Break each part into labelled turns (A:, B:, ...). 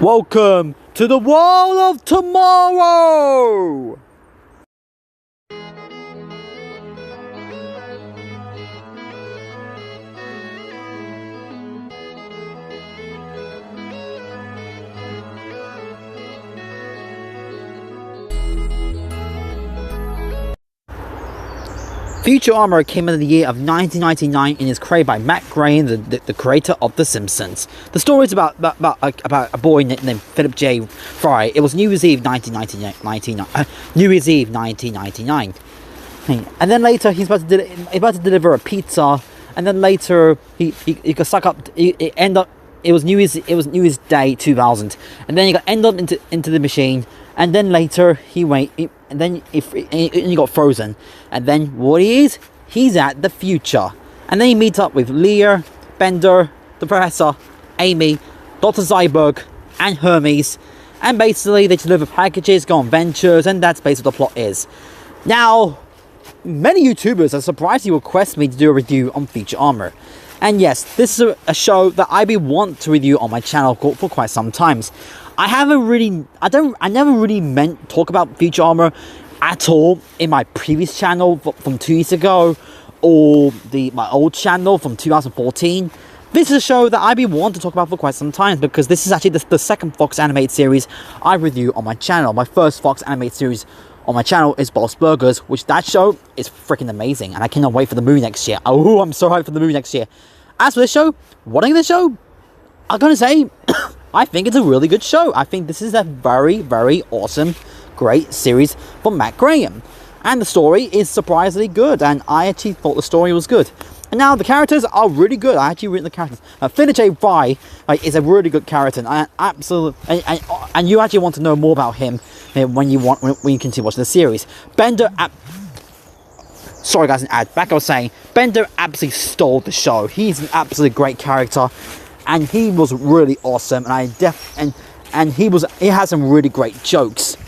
A: Welcome to the world of tomorrow! Futurama came out in the year of 1999 and is created by Matt Groening, the creator of The Simpsons. The story is about a boy named Philip J. Fry. It was New Year's Eve 1999. And then later he's about to deliver a pizza, and then later he got stuck up. It was New Year's Day 2000, and then he got ended up into the machine. And then later he got frozen. And then what he is, he's at the future. And then he meets up with Leah, Bender, the Professor, Amy, Dr. Zyberg, and Hermes. And basically they deliver packages, go on ventures, and that's basically what the plot is. Now, many YouTubers have surprisingly requested me to do a review on Futurama. And yes, this is a show that I want to review on my channel for quite some times. I never really meant to talk about Futurama at all in my previous channel from 2 years ago, or my old channel from 2014. This is a show that I've been wanting to talk about for quite some time, because this is actually the second Fox animated series I review on my channel. My first Fox animated series on my channel is Bob's Burgers, which that show is freaking amazing, and I cannot wait for the movie next year. Oh, I'm so hyped for the movie next year. As for this show, what I think of this show, I'm gonna say, I think it's a really good show. I think this is a very, very awesome, great series from Matt Groening. And the story is surprisingly good, and I actually thought the story was good. And now the characters are really good. I actually written the characters. Philip J. Fry is a really good character, and and you actually want to know more about him when you continue watching the series. Bender, sorry guys, back I was saying, Bender absolutely stole the show. He's an absolutely great character, and he was really awesome. And he has some really great jokes.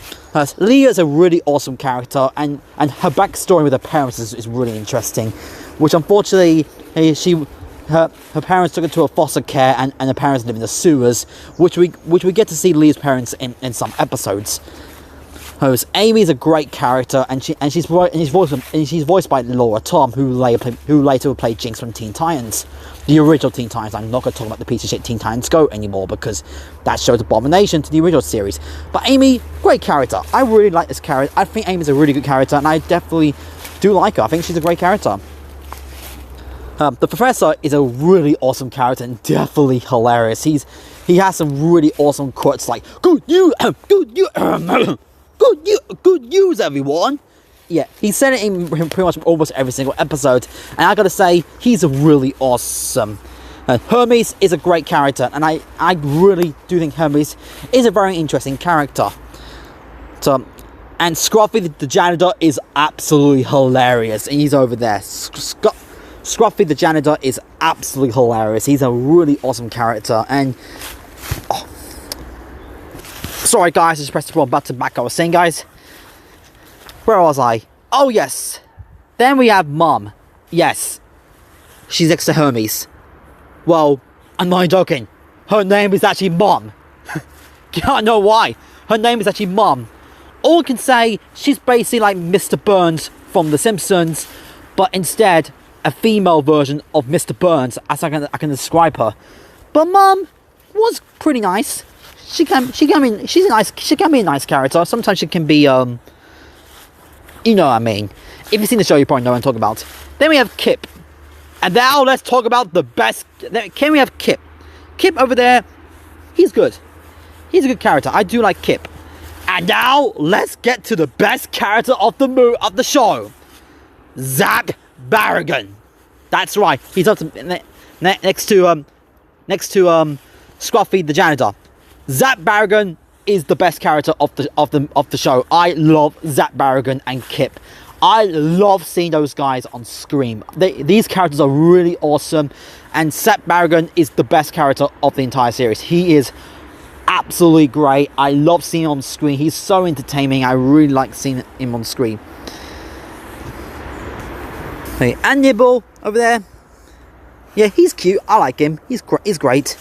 A: Leah's a really awesome character, and her backstory with her parents is really interesting, which unfortunately her parents took her to a foster care, and her parents live in the sewers, which we get to see Leah's parents in some episodes. Amy's a great character, and she's voiced by Laura Tom, who later will play Jinx from Teen Titans, the original Teen Titans. I'm not going to talk about the piece of shit Teen Titans Go anymore, because that show's abomination to the original series. But Amy, great character. I really like this character. I think Amy's a really good character, and I definitely do like her. I think she's a great character. The Professor is a really awesome character and definitely hilarious. He has some really awesome quotes like good news, everyone. Yeah, he said it in pretty much almost every single episode, and I gotta say, he's really awesome. Hermes is a great character, and I really do think Hermes is a very interesting character. And Scruffy the janitor is absolutely hilarious, and he's over there. Scruffy the janitor is absolutely hilarious. He's a really awesome character, and sorry guys, I just pressed the wrong button back. I was saying, guys, where was I? Oh yes, then we have Mom. Yes, she's next to Hermes. Well, I'm not joking. Her name is actually Mom. I know why. Her name is actually Mom. All I can say, she's basically like Mr. Burns from The Simpsons, but instead a female version of Mr. Burns, as I can describe her. But Mom was pretty nice. She can be a nice character. Sometimes she can be you know what I mean. If you've seen the show, you probably know what I'm talking about. Then we have Kip. And now let's talk about the best. Can we have Kip? Kip over there, he's good. He's a good character. I do like Kip. And now let's get to the best character of the show. Zap Barrigan. That's right. He's up to, next to Scruffy the janitor. Zap Barrigan is the best character of the show. I love Zap Barrigan and Kip. I love seeing those guys on screen. These characters are really awesome, and Zap Barrigan is the best character of the entire series. He is absolutely great. I love seeing him on screen. He's so entertaining. I really like seeing him on screen. Hey, and Nibble over there. Yeah, he's cute. I like him. He's great.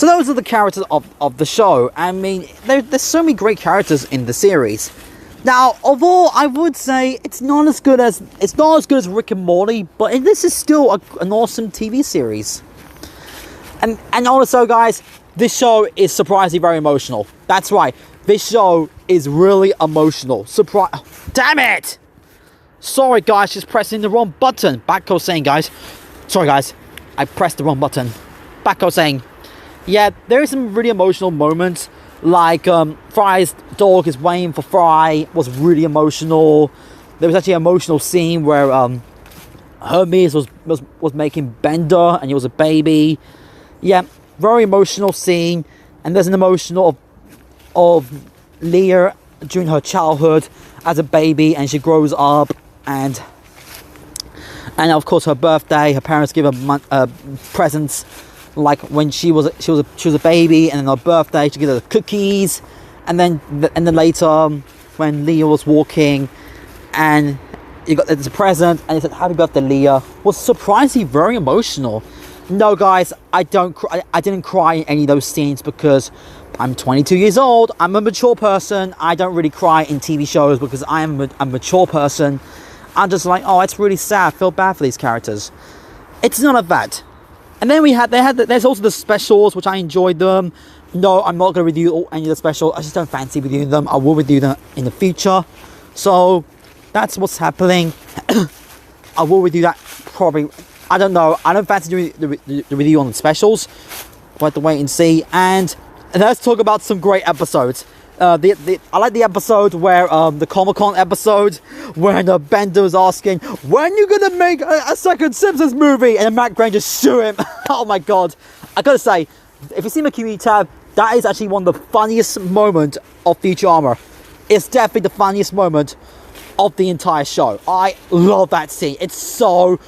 A: So those are the characters of the show. I mean, there's so many great characters in the series. Now, although I would say it's not as good as Rick and Morty, but this is still an awesome TV series. And also, guys, this show is surprisingly very emotional. That's right, this show is really emotional. Damn it! Sorry, guys, just pressing the wrong button. Back saying, guys. Sorry, guys, I pressed the wrong button. Back saying, yeah, there is some really emotional moments. Like, Fry's dog is waiting for Fry was really emotional. There was actually an emotional scene where Hermes was making Bender and he was a baby. Yeah, very emotional scene. And there's an emotional of Leah during her childhood as a baby, and she grows up, and of course her birthday, her parents give her presents. Like when she was a baby, and then her birthday she gives her cookies, and then later when Leah was walking, and there's a present, and it said "Happy Birthday, Leah," was surprisingly very emotional. No, guys, I didn't cry in any of those scenes because I'm 22 years old. I'm a mature person. I don't really cry in TV shows because I am a mature person. I'm just like, oh, it's really sad. I feel bad for these characters. It's none of that. And then there's also the specials, which I enjoyed them. No, I'm not going to review any of the specials. I just don't fancy reviewing them. I will review them in the future. So, that's what's happening. I will review that probably. I don't know. I don't fancy doing the review on the specials. We'll have to wait and see. And let's talk about some great episodes. I like the episode where the Comic-Con episode when Bender was asking, when you gonna make a second Simpsons movie, and then Matt Groening just sue him. Oh my god, I gotta say, if you see my community tab, that is actually one of the funniest moments of Futurama. It's definitely the funniest moment of the entire show. I love that scene. It's so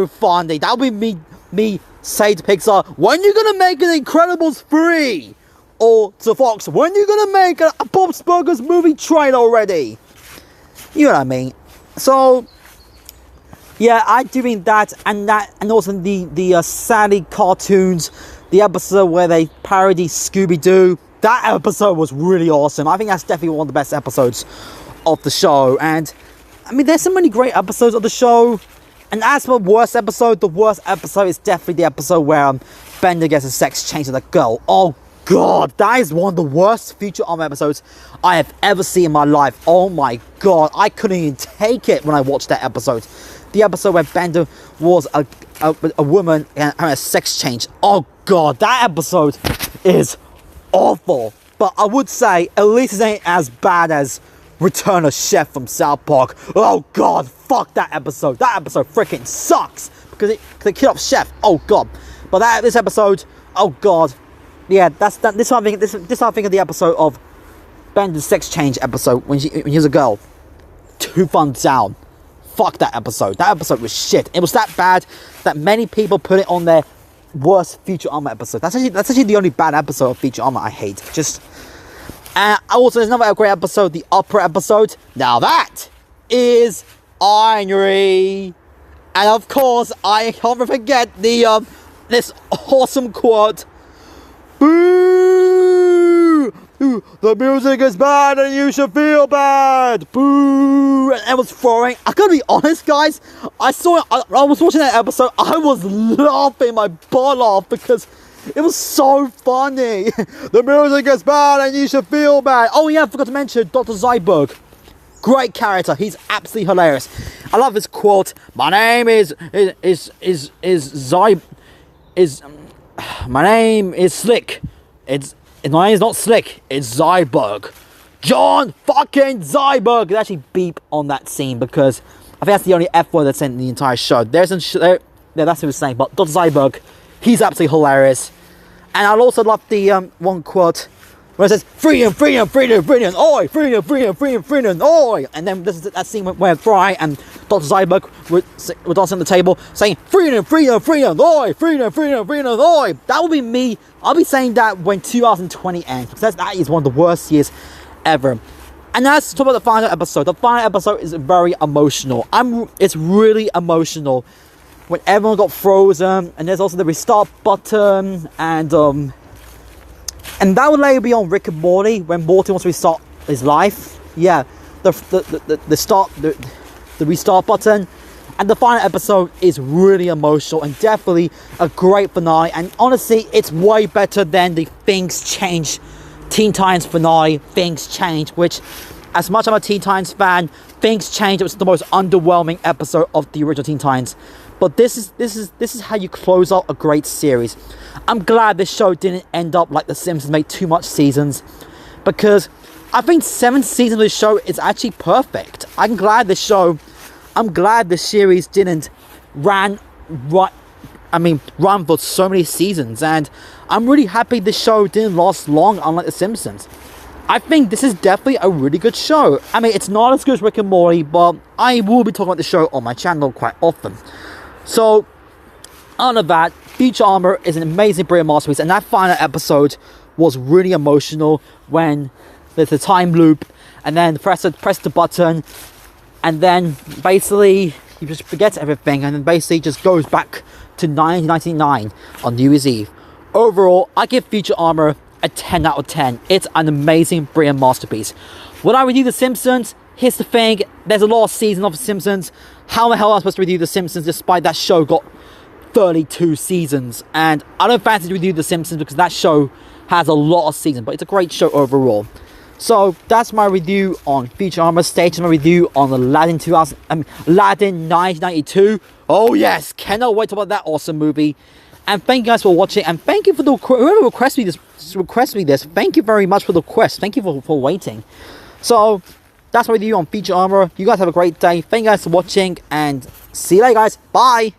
A: funny. That would be me say to Pixar, when you gonna make an Incredibles 3? Or to Fox, when you gonna make a Bob's Burgers movie trailer already? You know what I mean. So, yeah, I do mean that, and also the Sally cartoons, the episode where they parody Scooby-Doo. That episode was really awesome. I think that's definitely one of the best episodes of the show. And I mean, there's so many great episodes of the show. And as for the worst episode is definitely the episode where Bender gets a sex change with a girl. Oh god, that is one of the worst Futurama episodes I have ever seen in my life. Oh my god, I couldn't even take it when I watched that episode. The episode where Bender was a woman and having a sex change. Oh god, that episode is awful. But I would say at least it ain't as bad as Return of Chef from South Park. Oh god, fuck that episode. That episode freaking sucks because it killed off Chef. Oh god. But this episode, oh god. Yeah, this is what I think of the episode of Bender's sex change episode when she was a girl. 2 thumbs down. Fuck that episode. That episode was shit. It was that bad that many people put it on their worst Futurama episode. That's actually the only bad episode of Futurama I hate. Also, there's another great episode, the opera episode. Now that is Ironry. And of course, I can't forget this awesome quote. Boo! The music is bad and you should feel bad. Boo! And it was throwing. I gotta be honest, guys. I was watching that episode. I was laughing my butt off because it was so funny. The music is bad and you should feel bad. Oh yeah, I forgot to mention Dr. Zyberg. Great character. He's absolutely hilarious. I love his quote. My name is my name is Slick. My name is not Slick. It's Zyberg. John fucking Zyberg. They actually beep on that scene because I think that's the only F word that's in the entire show. That's what he was saying. But Dr. Zyberg, he's absolutely hilarious. And I also love the one quote where it says, freedom, freedom, freedom, freedom, oi, freedom, freedom, freedom, freedom, oi. And then this is that scene where Fry and Dr. Zyberg were dancing on the table saying, freedom, freedom, freedom, oi, freedom, freedom, freedom, oi. That will be me. I'll be saying that when 2020 ends, because that is one of the worst years ever. And now let's talk about the final episode. The final episode is very emotional. It's really emotional. when everyone got frozen, and there's also the restart button, and that would later be on Rick and Morty when Morty wants to restart his life. Yeah, the restart button, and the final episode is really emotional and definitely a great finale. And honestly, it's way better than the Things Change Teen Titans finale, Things Change, which, as much as I'm a Teen Titans fan, Things Change was the most underwhelming episode of the original Teen Titans. But this is how you close out a great series. I'm glad this show didn't end up like The Simpsons, made too much seasons, because I think 7 seasons of this show is actually perfect. I'm glad the series didn't run for so many seasons, and I'm really happy the show didn't last long, unlike The Simpsons. I think this is definitely a really good show. I mean, it's not as good as Rick and Morty, but I will be talking about the show on my channel quite often. So, out of that, Futurama is an amazing, brilliant masterpiece, and that final episode was really emotional when there's a time loop, and then press the button, and then basically he just forgets everything, and then basically just goes back to 1999 on New Year's Eve. Overall, I give Futurama a 10 out of 10. It's an amazing, brilliant masterpiece. When I review The Simpsons, here's the thing, there's a lot of seasons of The Simpsons. How the hell am I supposed to review The Simpsons despite that show got 32 seasons? And I don't fancy to review The Simpsons because that show has a lot of seasons, but it's a great show overall. So that's my review on Futurama. Stay tuned, my review on Aladdin 1992. Oh yes, cannot wait to talk about that awesome movie. And thank you guys for watching, and thank you for whoever requested me this. Thank you very much for the request. Thank you for waiting. So that's my review on Futurama. You guys have a great day. Thank you guys for watching, and see you later, guys. Bye.